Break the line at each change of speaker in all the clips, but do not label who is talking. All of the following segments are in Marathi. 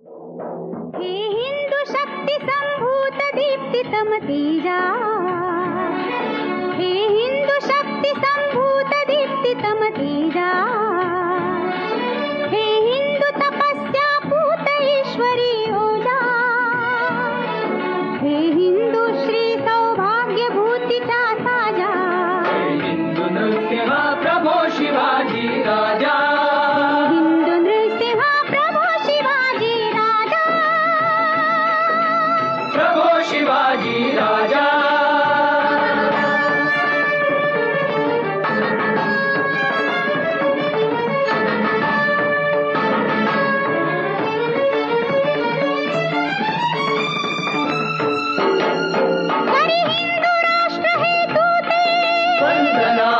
हे हिंदू शक्ती संभूत दीप्तितम तेजा, हे हिंदू शक्ती संभूत दीप्तितम तेजा, हे हिंदू तपस्या पूत ईश्वरी ओजा, हे हिंदू श्री सौभाग्यभूतीचा साजा,
हे हिंदू नृसिंह प्रभो शिवाजी राजा,
हिंदू नृसिंह प्रभो शिवाजी राजा,
प्रभो शिवाजी राजा.
हरी हिंदू राष्ट्र हेतु ते
वंदना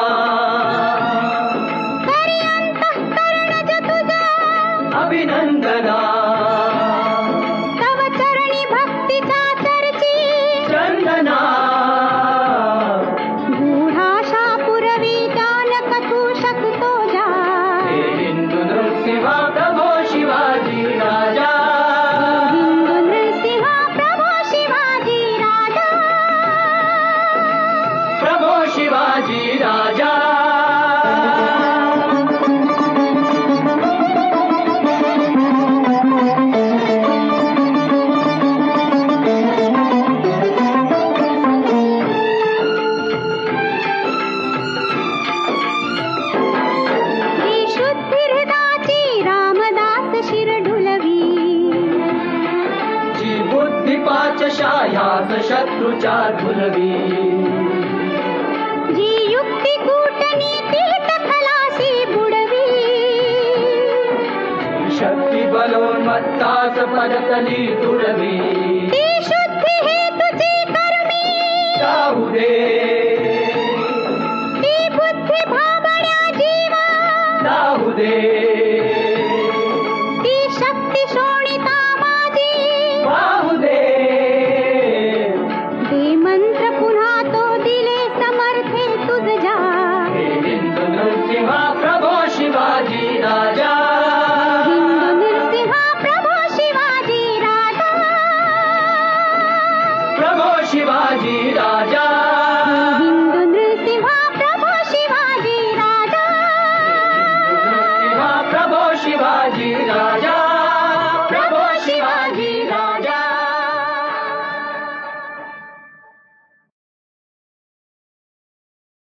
हरी अंतःकरण तुझा
अभिनंदना,
तव चरणी भक्तीचा चर्ची
चंदना
गूढाशा पुरवी जानक तू शकतो जा,
हे हिंदू नृसिंह प्रभो शिवाजी राजा,
हिंदू नृसिंह प्रभो शिवाजी राजा,
प्रभो शिवाजी राजा.
ही शुद्धी हृदाची रामदास शिर ढुलवी,
जी बुद्धी पाचशायास शत्रूच्या धुलवी,
जी युक्ती कूटनीतीत खलासी बुडवी,
शक्ती बलोन्मत्तास पदतली तुडवी,
ती शुद्धी हेतुची कर्मी,
जाऊ दे
ती बुद्धी भाबड्या जीवा,
जाऊ दे.